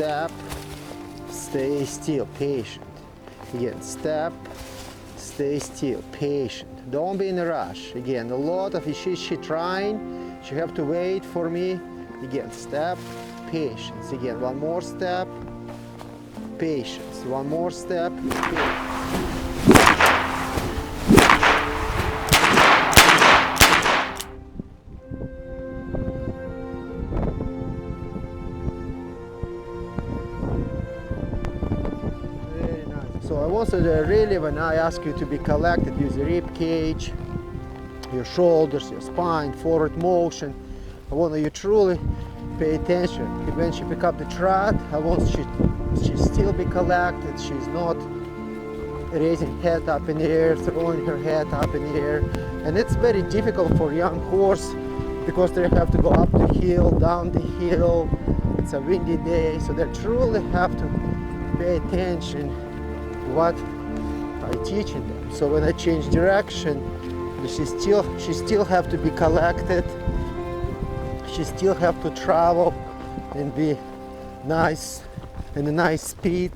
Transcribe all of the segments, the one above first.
step, stay still, patient. Again, step, stay still, patient. Don't be in a rush. Again, a lot of she trying, she have to wait for me. Again, step, patience. Again, one more step, patience. One more step, patience. So I want to really, when I ask you to be collected, use the rib cage, your shoulders, your spine, forward motion. I want you truly pay attention. When she pick up the trot, I want she still be collected. She's not raising head up in the air, throwing her head up in the air. And it's very difficult for young horse because they have to go up the hill, down the hill. It's a windy day, so they truly have to pay attention what I'm teaching them. So when I change direction, she still have to be collected. She still have to travel and be nice in a nice speed.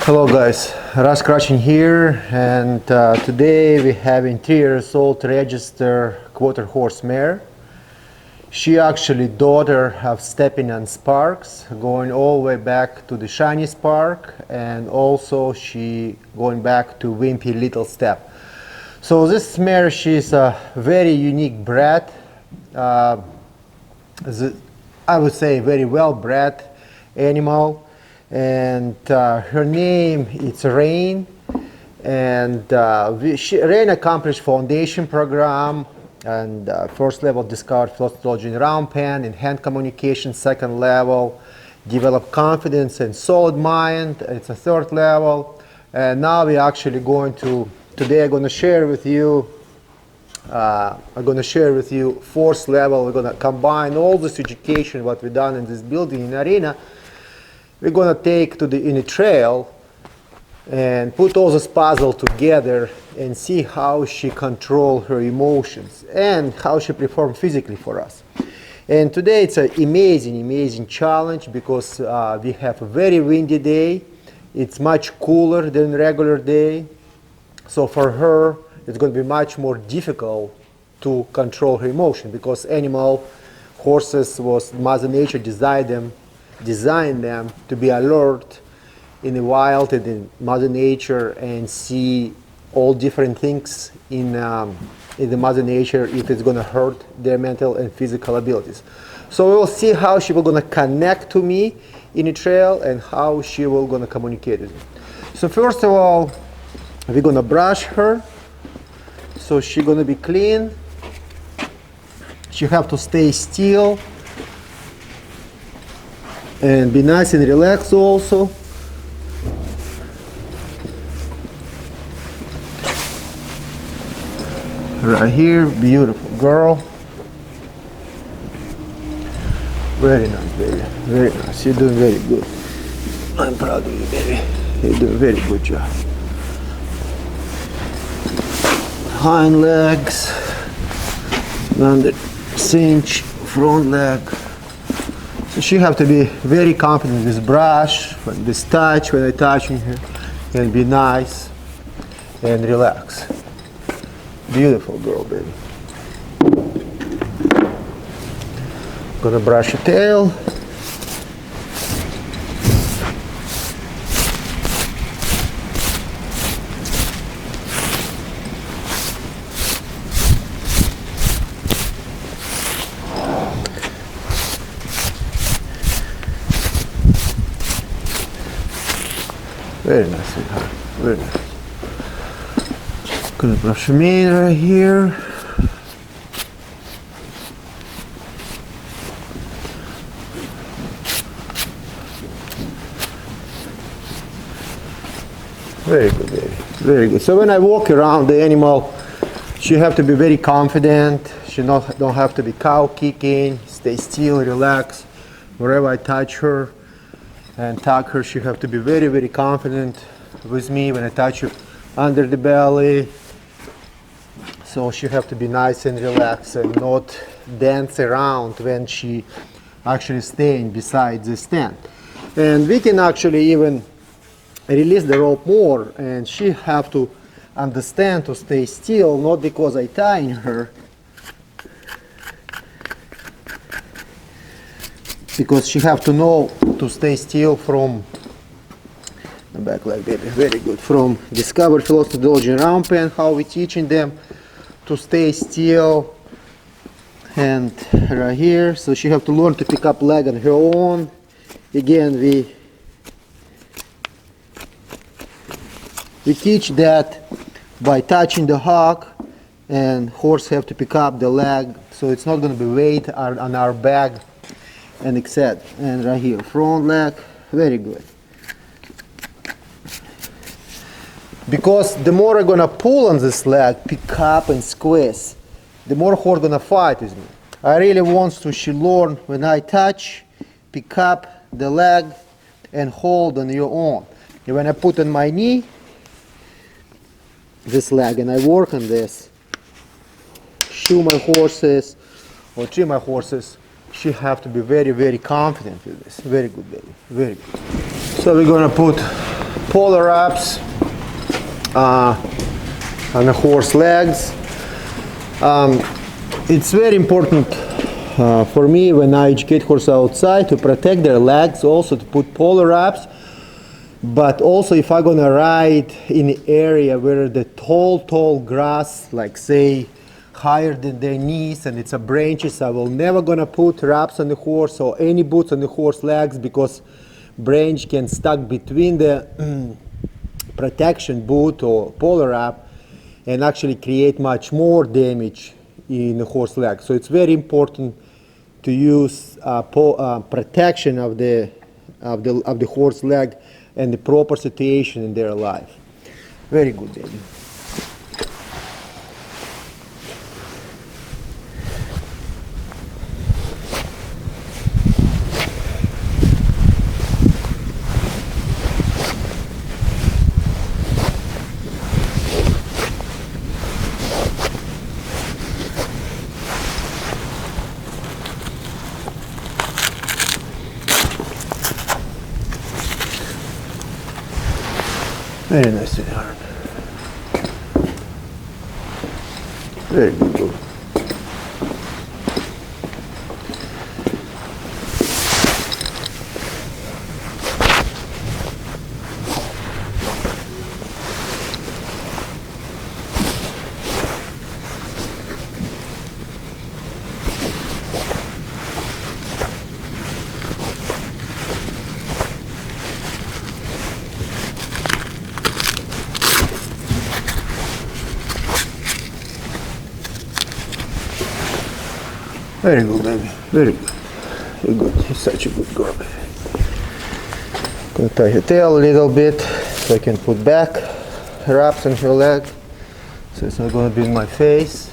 Hello guys, Russ Krachun here, and today we have a 3 years old registered quarter horse mare. She actually daughter of Stepping on Sparks, going all the way back to the Shiny Spark, and also she going back to Wimpy Little Step. So this mare, she's a very unique bred, I would say very well bred animal. And her name is Rain, and Rain accomplished foundation program and first level discovered philosophy in round pen and hand communication. Second level developed confidence and solid mind. It's a third level, and now we're actually going to today I'm going to share with you fourth level. We're going to combine all this education what we've done in this building in arena. We're going to take to in a trail and put all this puzzle together and see how she control her emotions and how she perform physically for us. And today it's an amazing challenge because we have a very windy day. It's much cooler than regular day. So for her, it's going to be much more difficult to control her emotion because horses was Mother Nature designed them to be alert in the wild and in Mother Nature and see all different things in the Mother Nature if it's going to hurt their mental and physical abilities. So we'll see how she will going to connect to me in a trail and how she will going to communicate with me. So first of all, we're going to brush her so she's going to be clean. She have to stay still and be nice and relaxed also. Right here, beautiful girl. Very nice, baby. Very nice. You're doing very good. I'm proud of you, baby. You're doing a very good job. Hind legs, under cinch, front leg. So she have to be very confident with this brush, with this touch, when I touching her, and be nice and relax. Beautiful girl, baby. Gonna brush her tail. Very nice, sweetheart. Very nice. Gonna brush her mane right here. Very good, baby. Very good. So when I walk around the animal, she have to be very confident. She don't have to be cow kicking. Stay still, relax. Wherever I touch her and tug her, she have to be very, very confident with me when I touch her under the belly. So she have to be nice and relaxed and not dance around when she actually staying beside the stand. And we can actually even release the rope more, and she have to understand to stay still, not because I tying her, because she have to know to stay still from the back leg, baby. Very good. From Discover Philosophy Methodology and Round Pen, how we teaching them to stay still, and right here. So she have to learn to pick up leg on her own. Again, we teach that by touching the hock, and horse have to pick up the leg, so it's not going to be weight on our back and etc. And right here, front leg, very good. Because the more I'm going to pull on this leg, pick up and squeeze, the more horse going to fight with me. I really want to she learn when I touch, pick up the leg and hold on your own. And when I put on my knee, this leg, and I work on this, shoe my horses or treat my horses, she have to be very, very confident with this. Very good, baby. Very good. So we're going to put polar wraps on the horse legs. It's very important for me when I educate horses outside to protect their legs, also to put polar wraps. But also if I'm going to ride in an area where the tall grass, like say higher than their knees, and it's a branches, I will never going to put wraps on the horse or any boots on the horse legs, because branch can stuck between the protection boot or polar wrap and actually create much more damage in the horse leg. So it's very important to use protection of the horse leg and the proper situation in their life. Very good, baby. Very nice, sweetheart. Very good. Very good, baby. Very good. Very good. You're such a good girl, baby. Gonna tie her tail a little bit so I can put back wraps on her leg so it's not gonna be in my face.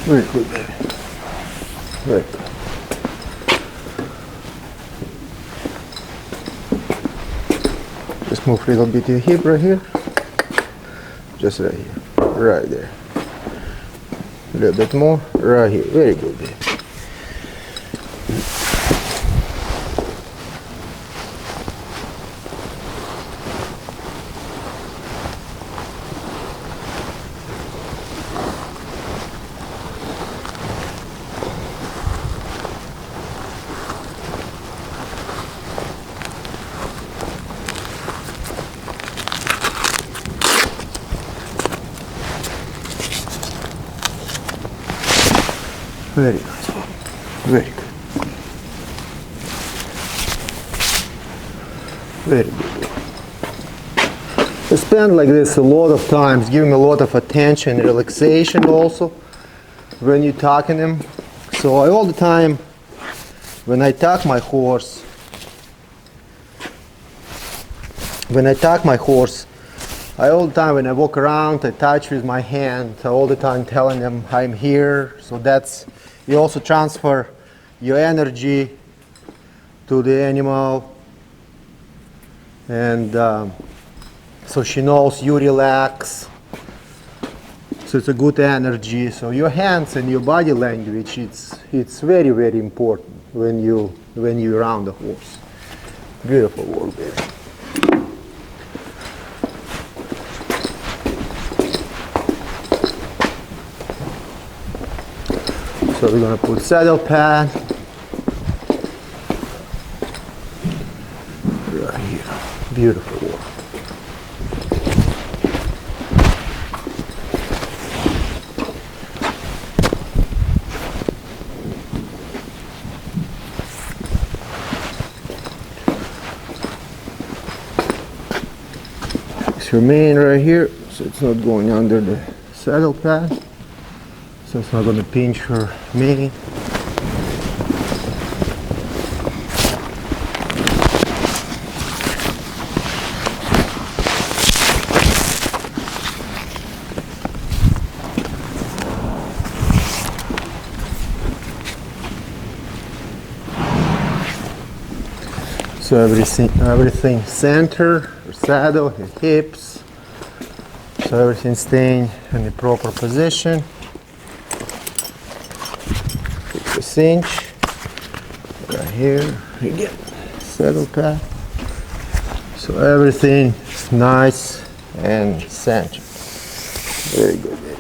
Very good, baby. Very good. Just move a little bit your hip right here. Just right here. Right there. A little bit more. Right here. Very good, baby. Very nice. Very good. Very good. I spend like this a lot of times, giving a lot of attention, relaxation also when you're talking him. So I all the time, when I talk my horse, I all the time when I walk around, I touch with my hand, I all the time telling them I'm here. So that's, you also transfer your energy to the animal, and so she knows you relax. So it's a good energy. So your hands and your body language, it's very, very important when you're around the horse. Beautiful work, baby. So we're going to put saddle pad right here. Beautiful work. Fix your mane right here so it's not going under the saddle pad. So it's not going to pinch her mane. So everything center, her saddle, her hips. So everything staying in the proper position. Cinch right here again, saddle pad, so everything is nice and centered. Very good, baby.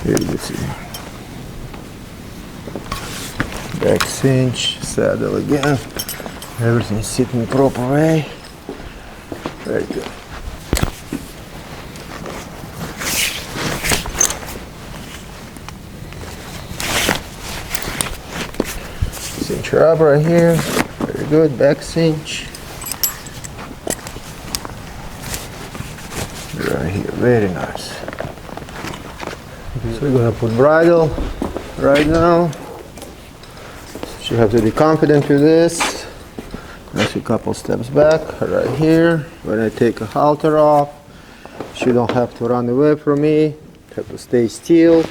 Here you see. Back cinch, saddle again. Everything is sitting the proper way. Very good. Cinch her up right here. Very good. Back cinch. Right here. Very nice. So we're gonna put bridle right now. You have to be confident with this. Just a couple steps back, right here. When I take a halter off, she don't have to run away from me. Have to stay still.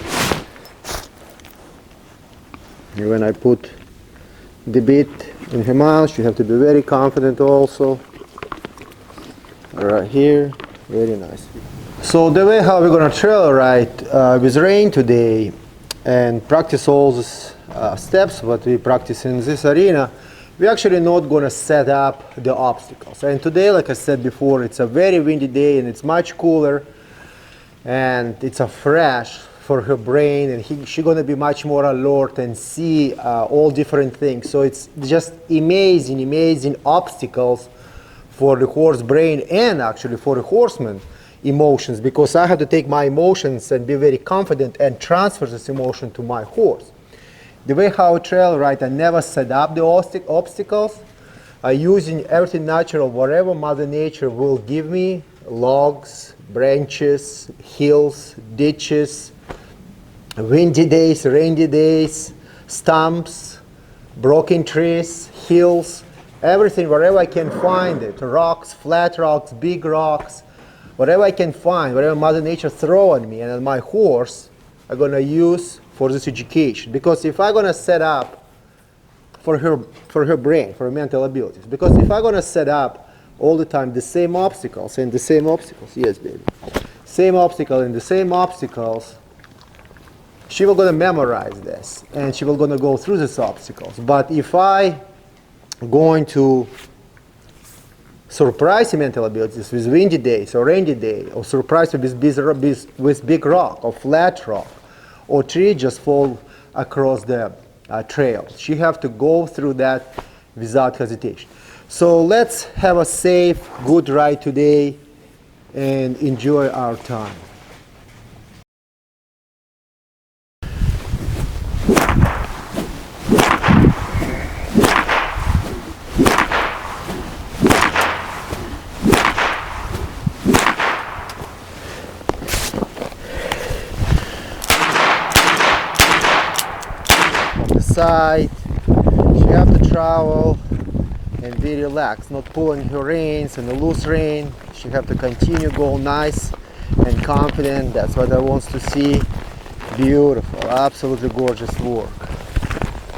And when I put the bit in her mouth, you have to be very confident also. Right here, very nice. So the way how we're gonna trail ride with rain today, and practice all these steps what we practice in this arena, we're actually not going to set up the obstacles. And today, like I said before, it's a very windy day and it's much cooler and it's a fresh for her brain, and she's going to be much more alert and see all different things. So it's just amazing obstacles for the horse brain and actually for the horseman emotions, because I have to take my emotions and be very confident and transfer this emotion to my horse. The way how I trail, right, I never set up the obstacles. I using everything natural, whatever Mother Nature will give me, logs, branches, hills, ditches, windy days, rainy days, stumps, broken trees, hills, everything, wherever I can find it, rocks, flat rocks, big rocks, whatever I can find, whatever Mother Nature throw at me and at my horse, I'm going to use for this education. Because if I'm going to set up for her brain, for her mental abilities, because if I'm going to set up all the time the same obstacles and the same obstacles, yes, baby, same obstacle and the same obstacles, she will going to memorize this and she will going to go through these obstacles. But if I going to surprise mental abilities with windy days or rainy day, or surprise with big rock or flat rock, or tree just fall across the trail, she have to go through that without hesitation. So let's have a safe, good ride today and enjoy our time. Side, she have to travel and be relaxed, not pulling her reins and a loose rein. She have to continue go nice and confident. That's what I want to see. Beautiful, absolutely gorgeous work.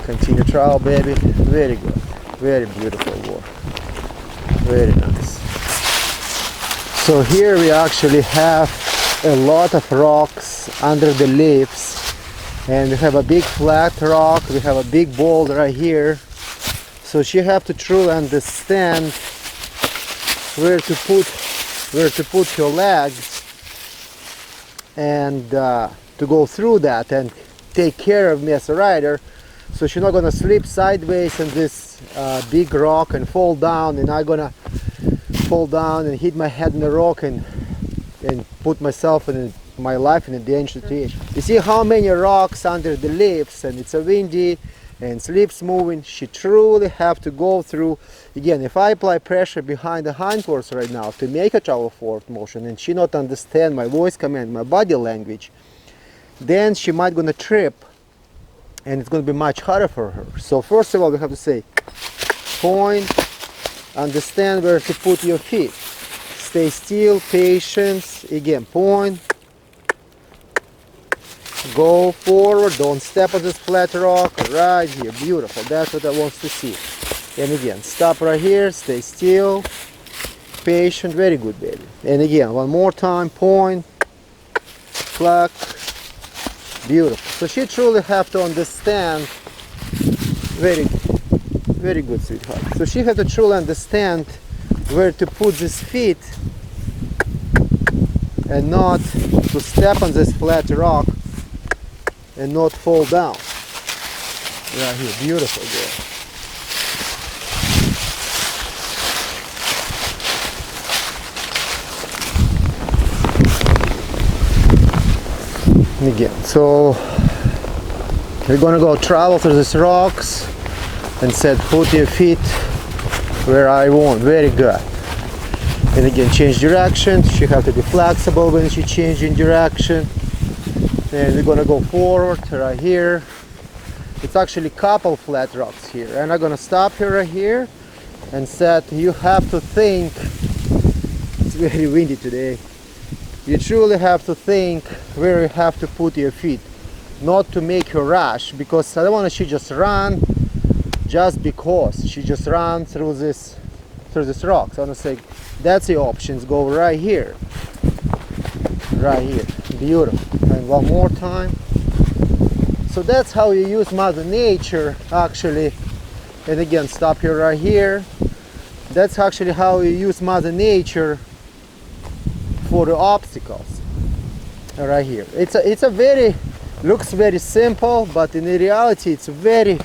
Continue travel, baby. Very good, very beautiful work. Very nice. So here we actually have a lot of rocks under the leaves. And we have a big flat rock, we have a big boulder right here. So she have to truly understand where to put her legs and to go through that and take care of me as a rider. So she's not gonna slip sideways on this big rock and fall down, and I'm gonna fall down and hit my head in the rock and put myself in my life in a dangerous situation. You see how many rocks under the leaves, and it's a windy and slips moving. She truly have to go through. Again, if I apply pressure behind the hindquarters right now to make a travel forward motion and she not understand my voice command, my body language, then she might gonna trip and it's gonna be much harder for her. So first of all, we have to say point, understand where to put your feet, stay still, patience, again point, go forward, don't step on this flat rock, right here, beautiful, that's what I want to see. And again, stop right here, stay still, patient, very good, baby. And again, one more time, point, clack, beautiful. So she truly have to understand, very good, sweetheart. So she have to truly understand where to put these feet and not to step on this flat rock and not fall down. Right here, beautiful girl. And again, so we're gonna go travel through these rocks and set put your feet where I want. Very good. And again, change direction. She have to be flexible when she changing direction. And we're gonna go forward right here. It's actually a couple flat rocks here, and I'm gonna stop here right here and said you have to think. It's very windy today. You truly have to think where you have to put your feet, not to make her rush, because I don't want she just run just because she just ran through this rocks. I want to say that's the options. Go right here, beautiful. And one more time, So that's how you use Mother Nature actually. And again, stop here right here. That's actually how you use Mother Nature for the obstacles right here. It's a very, looks very simple, but in reality it's very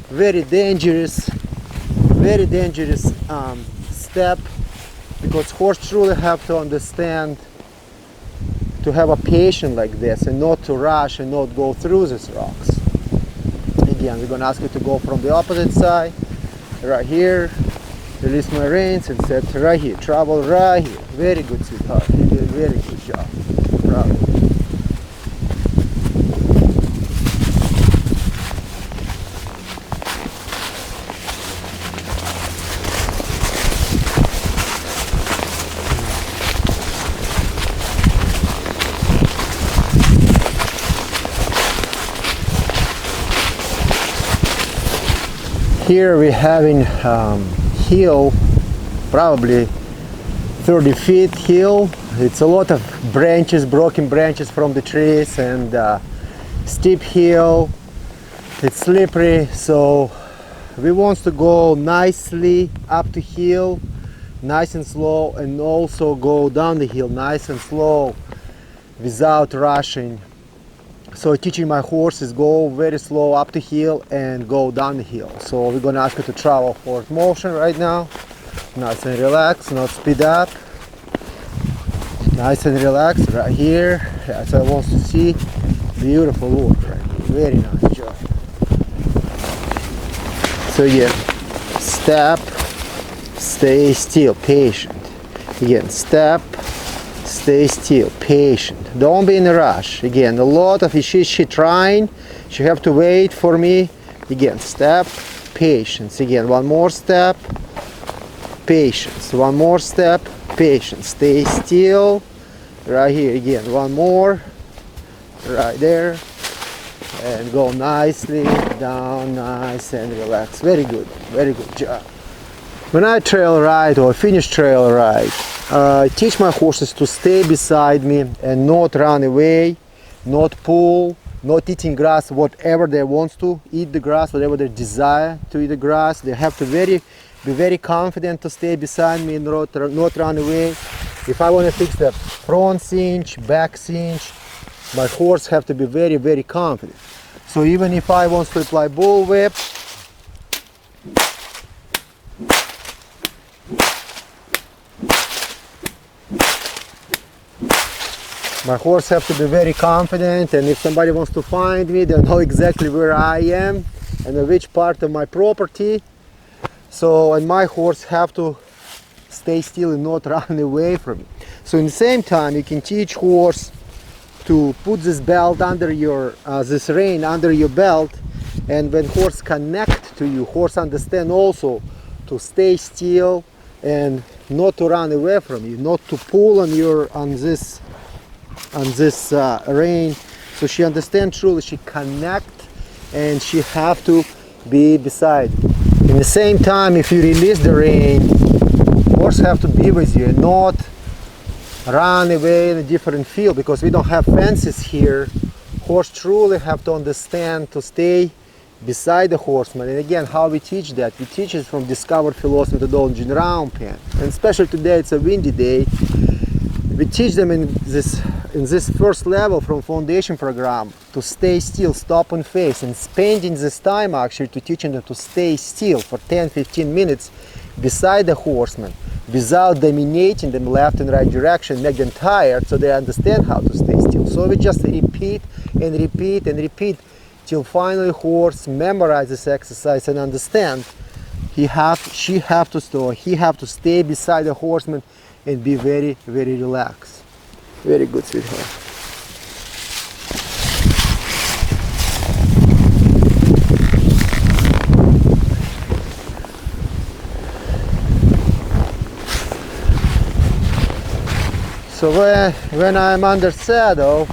dangerous step, because horse truly have to understand to have a patience like this and not to rush and not go through these rocks. Again, we're going to ask you to go from the opposite side, right here, release my reins and set right here, travel right here. Very good, sweetheart, you did a very good job. Proud of you. Here we're having hill, probably 30 feet hill. It's a lot of branches, broken branches from the trees, and steep hill. It's slippery, so we want to go nicely up the hill, nice and slow, and also go down the hill nice and slow without rushing. So teaching my horses go very slow up the hill and go down the hill. So we're gonna ask you to travel forward motion right now. Nice and relaxed, not speed up. Nice and relaxed right here. That's what I want to see. Beautiful work right here. Very nice job. So again, step, stay still, patient. Again, step, stay still, patient. Don't be in a rush. Again, a lot of she trying. She have to wait for me. Again, step, patience. Again, one more step, patience. One more step, patience. Stay still. Right here again. One more. Right there. And go nicely down, nice and relax. Very good. Very good job. When I trail ride or finish trail ride, I teach my horses to stay beside me and not run away, not pull, not eating grass, whatever they want to eat the grass, whatever they desire to eat the grass. They have to be very confident to stay beside me and not run away. If I want to fix the front cinch, back cinch, my horse have to be very confident. So even if I want to apply bullwhip, my horse have to be very confident, and if somebody wants to find me, they know exactly where I am and which part of my property. So, and my horse have to stay still and not run away from me. So in the same time, you can teach horse to put this belt under your, this rein under your belt, and when horse connect to you, horse understand also to stay still and not to run away from you, not to pull on this rein. So she understands truly, she connect, and she have to be beside you. In the same time, if you release the rein, horse have to be with you and not run away in a different field, because we don't have fences here. Horse truly have to understand to stay beside the horseman. And again, how we teach that? We teach it from discovered philosophy methodology in round pen. And especially today, it's a windy day. We teach them in this first level from foundation program to stay still, stop and face, and spending this time actually to teaching them to stay still for 10-15 minutes beside the horseman without dominating them left and right direction, make them tired, so they understand how to stay still. So we just repeat and repeat and repeat till finally horse memorize this exercise and understand he have to stay beside the horseman and be very relaxed. Very good, sweetheart. So when I'm under saddle,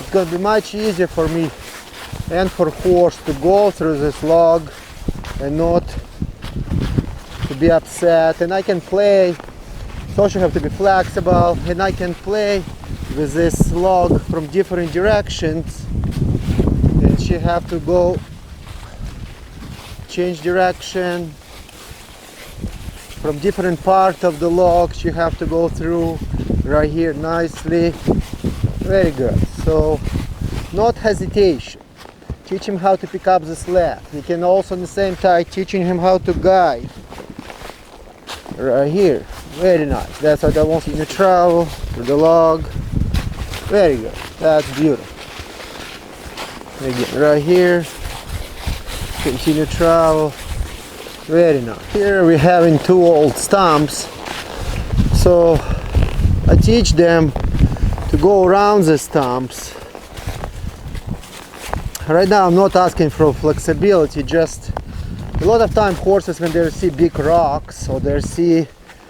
it's going to be much easier for me and for horse to go through this log and not to be upset, and I can play. So you have to be flexible, and I can play with this log from different directions, and she have to go change direction from different part of the log. She have to go through right here nicely. Very good. So not hesitation. Teach him how to pick up the sled. You can also at the same time teaching him how to guide. Right here. Very nice. That's what I want you to travel with the log. Very good. That's beautiful. Again, right here. Continue travel. Very nice. Here we're having two old stumps. So I teach them to go around the stumps. Right now I'm not asking for flexibility, just a lot of time horses, when they see big rocks or they see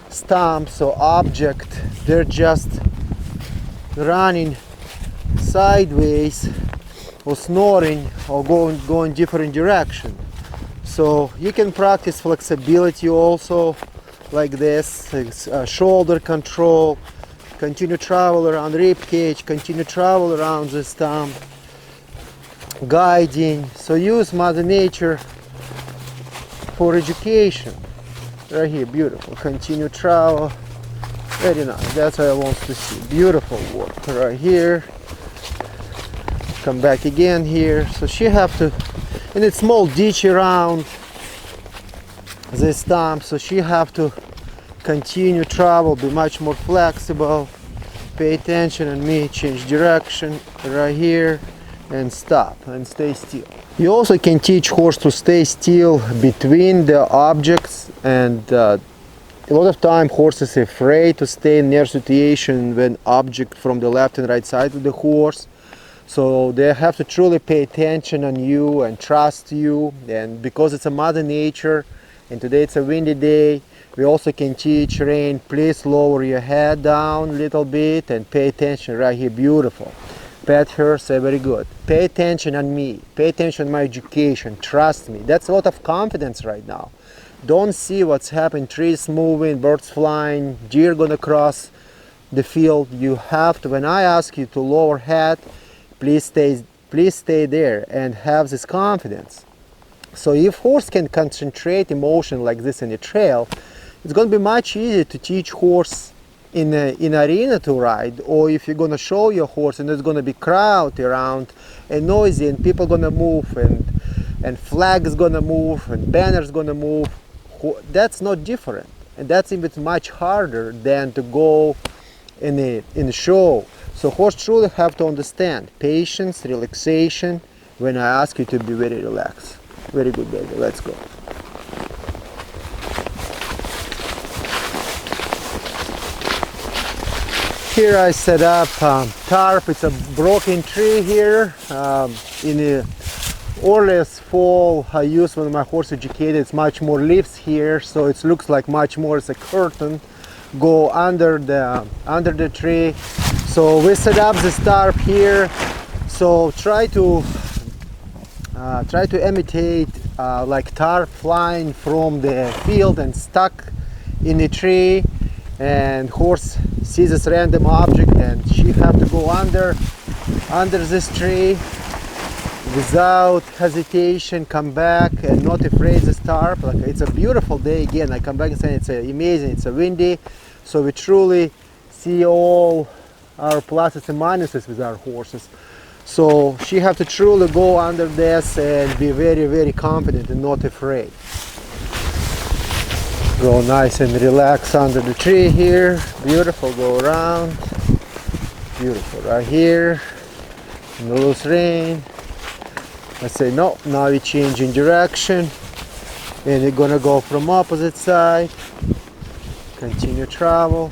stumps or object, they're just running sideways or snoring or going different direction. So you can practice flexibility also like this, shoulder control, continue travel around rib cage, continue travel around the stump, guiding. So use Mother Nature for education. Right here, beautiful. Continue travel. Very nice. That's what I want to see. Beautiful work. Right here. Come back again here. So she have to, and it's small ditch around the stump. So she have to continue travel, be much more flexible. Pay attention on me. Change direction. Right here. And stop and stay still. You also can teach horse to stay still between the objects, and a lot of time horses are afraid to stay in near situation when object from the left and right side of the horse. So they have to truly pay attention on you and trust you, and because it's a Mother Nature and today it's a windy day, we also can teach rein, please lower your head down a little bit and pay attention. Right here, beautiful. Pet her, say very good. Pay attention on me. Pay attention on my education. Trust me. That's a lot of confidence right now. Don't see what's happening. Trees moving, birds flying, deer gonna cross the field. You have to, when I ask you to lower head, please stay there and have this confidence. So if horse can concentrate emotion like this in a trail, it's gonna be much easier to teach horse in arena to ride, or if you're gonna show your horse and there's gonna be crowd around and noisy and people gonna move and flag is gonna move and banners gonna move, that's not different, and that's even much harder than to go in a show. So horse truly have to understand patience, relaxation when I ask you to be very relaxed. Very good, baby. Let's go. Here I set up tarp. It's a broken tree here. In the earliest fall I use when my horse educated, it's much more leaves here, so it looks like much more as a curtain go under the tree. So we set up this tarp here. So try to imitate like tarp flying from the field and stuck in the tree, and horse sees this random object and she have to go under this tree without hesitation, come back and not afraid this tarp. Like, it's a beautiful day again. I come back and say it's amazing, it's a windy, so we truly see all our pluses and minuses with our horses. So she have to truly go under this and be very, very confident and not afraid. Go nice and relax under the tree here. Beautiful. Go around. Beautiful. Right here. In the loose rein. I say no. Now we change in direction, and we're gonna go from opposite side. Continue travel.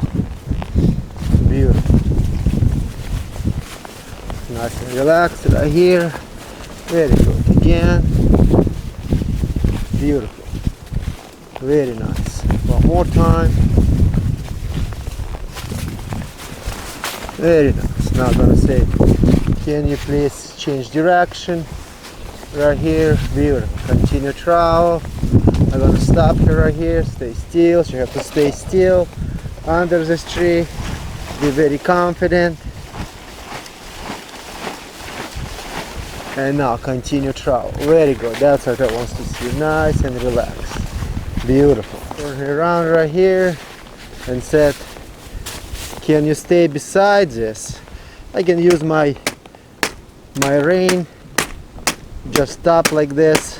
Beautiful. Nice and relaxed right here. Very good. Again. Beautiful. Very nice. One more time. Very nice. Now I'm gonna say, can you please change direction? Right here. Beautiful. Continue travel. I'm gonna stop her right here. Stay still. You have to stay still under this tree. Be very confident. And now continue travel. Very good. That's what I want to see. Nice and relaxed. Beautiful. Turn around right here and said, can you stay beside this? I can use my rein. Just stop like this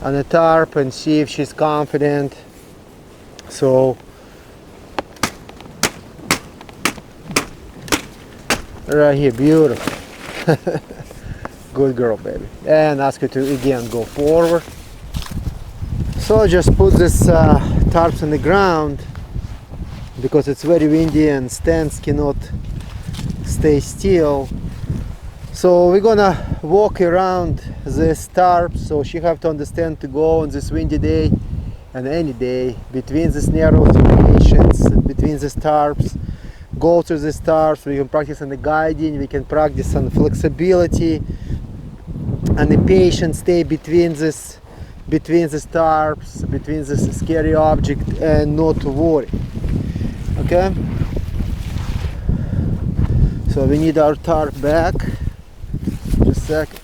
on the tarp and see if she's confident. So right here, beautiful. Good girl, baby. And ask her to again go forward. So just put this tarps on the ground because it's very windy and stands cannot stay still. So we're gonna walk around this tarp, so she have to understand to go on this windy day and any day between these narrow deviations, between these tarps. Go to these tarps, we can practice on the guiding, we can practice on flexibility and the patience stay between these tarps, between this scary object, and not to worry. Okay? So we need our tarp back. Just a second.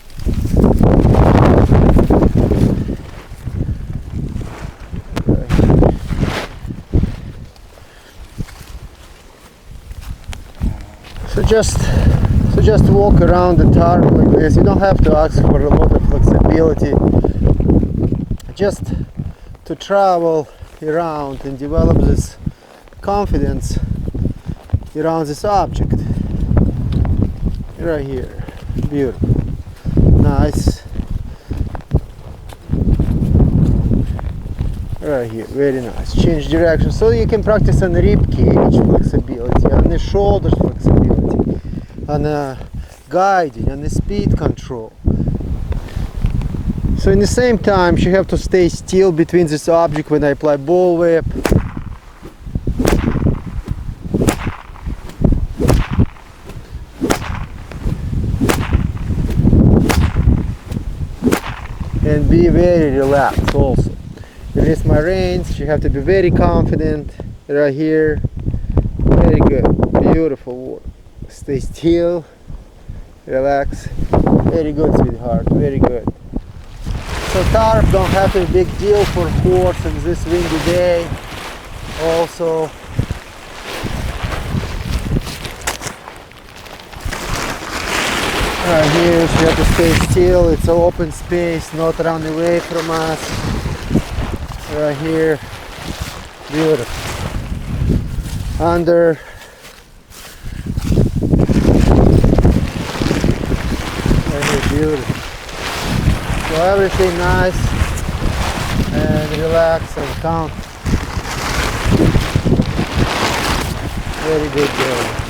So just walk around the tarp like this. You don't have to ask for a lot of flexibility. Just to travel around and develop this confidence around this object. Right here. Beautiful. Nice. Right here. Very nice. Change direction. So you can practice on the rib cage flexibility, on the shoulders flexibility, on the guiding, on the speed control. So in the same time, you have to stay still between this object when I apply ball whip. And be very relaxed also. Release my reins, you have to be very confident right here. Very good, beautiful work. Stay still, relax. Very good, sweetheart, very good. So tarp don't have to be a big deal for horse on this windy day. Also, right here, you have to stay still. It's an open space, not run away from us. Right here, beautiful. Under. Right here, beautiful. So everything nice and relax and calm. Very good girl.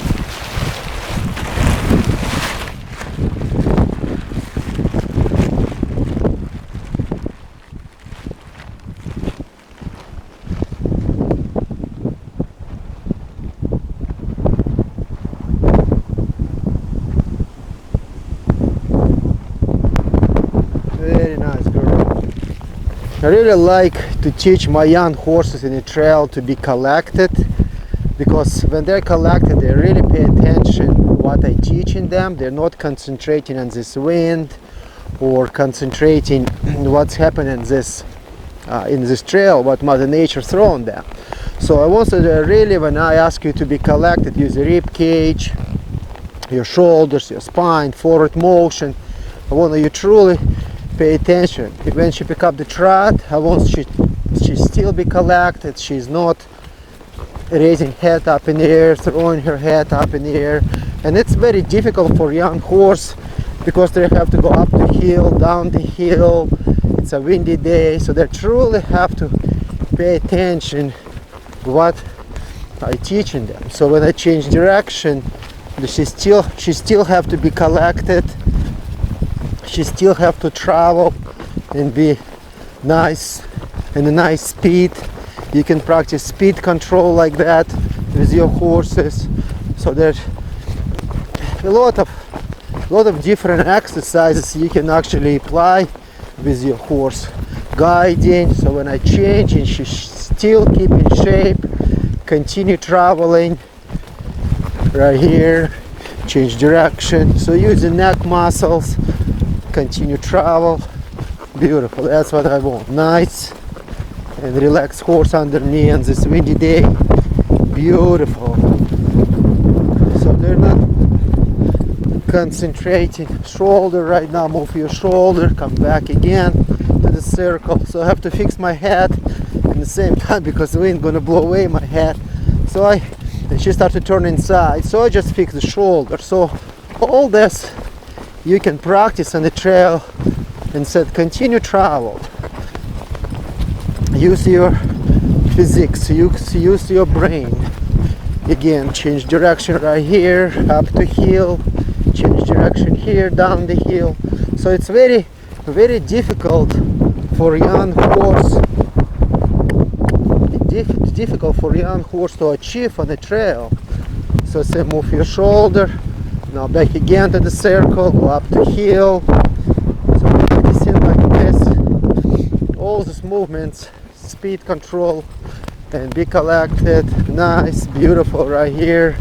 I really like to teach my young horses in the trail to be collected, because when they're collected they really pay attention what I teach in them. They're not concentrating on this wind or concentrating what's happening in this trail, what Mother Nature thrown them. So I want to really, when I ask you to be collected, use the rib cage, your shoulders, your spine, forward motion. I want you truly pay attention. When she pick up the trot, I want she still be collected. She's not raising head up in the air, throwing her head up in the air. And it's very difficult for young horse because they have to go up the hill, down the hill. It's a windy day, so they truly have to pay attention what I teaching them. So when I change direction, she still have to be collected. She still have to travel and be nice and a nice speed. You can practice speed control like that with your horses. So there's a lot of different exercises you can actually apply with your horse. Guiding, so when I change and she still keep in shape, continue traveling right here. change direction. So use the neck muscles, continue travel. Beautiful, that's what I want. Nice and relaxed horse under me on this windy day. Beautiful. So they're not concentrating. Shoulder right now, move your shoulder, come back again to the circle. So I have to fix my head at the same time because the wind gonna blow away my head. So and she started to turn inside, so I just fix the shoulder. So all this you can practice on the trail and said continue travel. Use your physics, use your brain. Again, change direction right here, up to heel, change direction here, down the hill. So it's very, very difficult for young horse. It's difficult for young horse to achieve on the trail. So say move your shoulder, now back again to the circle, go up to heel. So practicing like this, all these movements, speed control, and be collected. Nice, beautiful right here.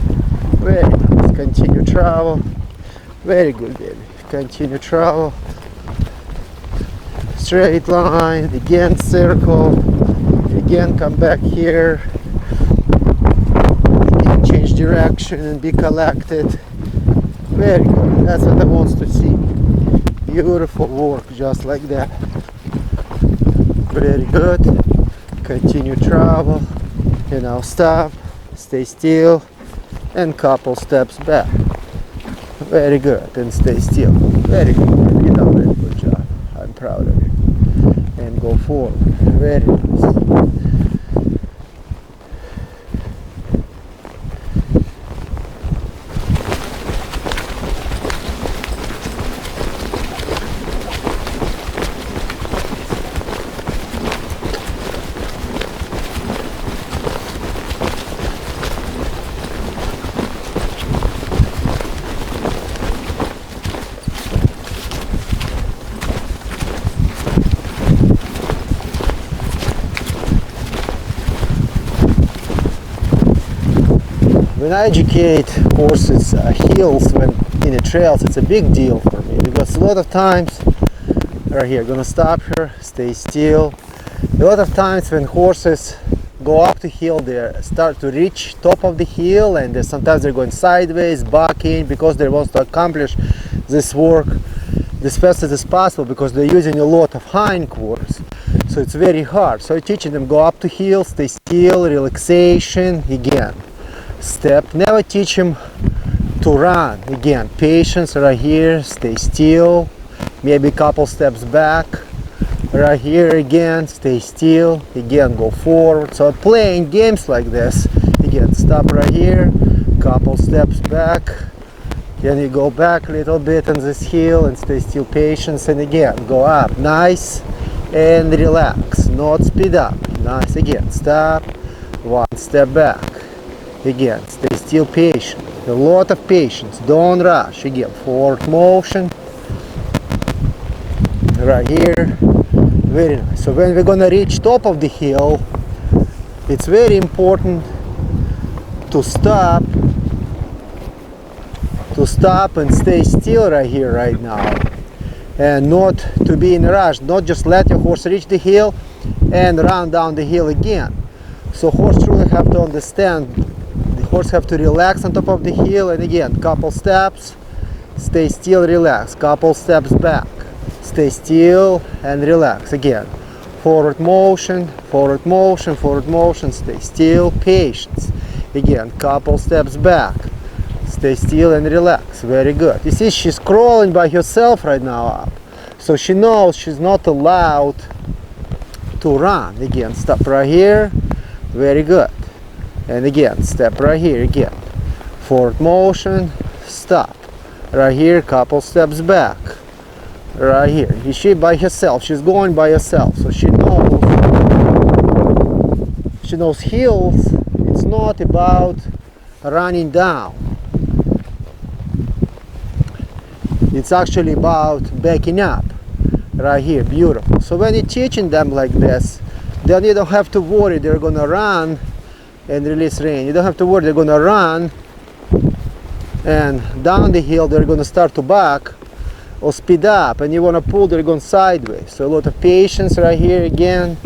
Very nice. Continue travel. Very good, baby. Continue travel. Straight line. Again, circle. Again, come back here. Again, change direction and be collected. Very good. That's what I want to see. Beautiful work, just like that. Very good. Continue travel. You know, stop, stay still, and couple steps back. Very good, and stay still. Very good. You know, very good job. I'm proud of you. And go forward. Very nice. When I educate horses heels when in the trails, it's a big deal for me because a lot of times, right here, gonna stop here, stay still. A lot of times when horses go up the hill, they start to reach top of the hill, and sometimes they're going sideways, bucking, because they want to accomplish this work as fast as possible because they're using a lot of hindquarters. So it's very hard. So I'm teaching them go up the hill, stay still, relaxation, again. Step, never teach him to run. Again, patience right here, stay still, maybe a couple steps back, right here again, stay still, again go forward. So playing games like this, again stop right here, couple steps back, then you go back a little bit on this hill and stay still, patience, and again go up, nice, and relax, not speed up, nice, again stop, one step back. Again, stay still, patient. A lot of patience. Don't rush. Again, forward motion. Right here. Very nice. So when we're gonna reach top of the hill, it's very important to stop and stay still right here, right now, and not to be in a rush. Not just let your horse reach the hill and run down the hill again. So horse truly have to understand. Horse have to relax on top of the hill, and again couple steps, stay still, relax, couple steps back, stay still and relax, again forward motion, forward motion, forward motion, stay still, patience, again couple steps back, stay still and relax. Very good. You see she's crawling by herself right now up, so she knows she's not allowed to run. Again stop right here. Very good. And again, step right here, again. Forward motion, stop. Right here, couple steps back. Right here. Is she by herself? She's going by herself. So she knows heels. It's not about running down. It's actually about backing up. Right here, beautiful. So when you're teaching them like this, then you don't have to worry they're gonna run and release rein. You don't have to worry they're gonna run and down the hill they're going to start to back or speed up, and you want to pull, they're going sideways. So a lot of patience right here again,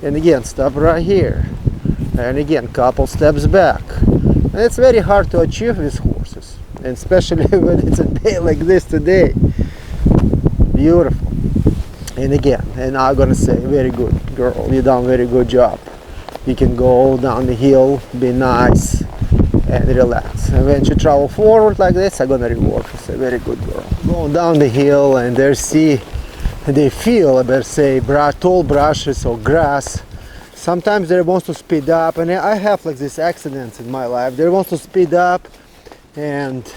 and again stop right here, and again couple steps back. And it's very hard to achieve with horses, and especially when it's a day like this today. Beautiful. And again, and I'm gonna say, very good girl, you done very good job. You can go down the hill, be nice and relax. And when you travel forward like this, I'm gonna reward you. Say, very good girl. Going down the hill, and they feel, let's say, tall brushes or grass. Sometimes they want to speed up, and I have like these accidents in my life. They want to speed up, and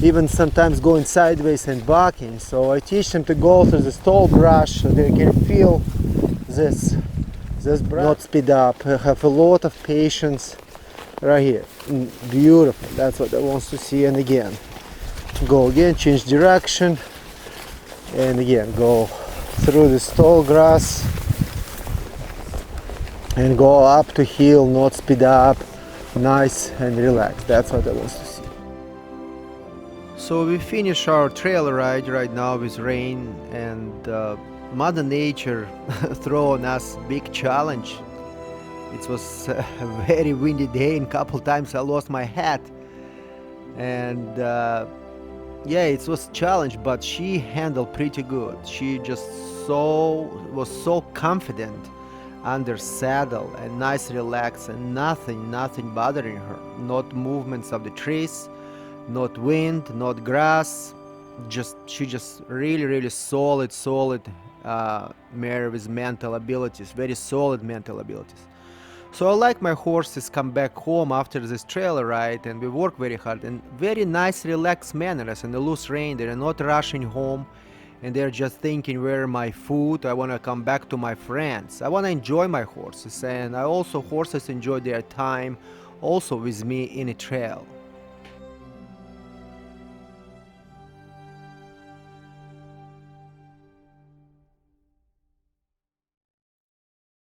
even sometimes going sideways and backing. So I teach them to go through this tall brush so they can feel this brush, not speed up. Have a lot of patience right here. Beautiful. That's what I want to see. And again, go again, change direction, and again go through this tall grass and go up to hill, not speed up, nice and relaxed. That's what I want to see. So we finish our trail ride right now with rain, and Mother Nature throwing us big challenge. It was a very windy day, and a couple times I lost my hat, and yeah, it was a challenge, but she handled pretty good. She just was so confident under saddle and nice relaxed, and nothing bothering her. Not movements of the trees, not wind, not grass. She just really solid mare with mental abilities, very solid mental abilities. So I like my horses come back home after this trail ride, and we work very hard and very nice relaxed manners in the loose rein. They're not rushing home, and they're just thinking, where my food, I want to come back to my friends. I want to enjoy my horses, and horses enjoy their time also with me in a trail.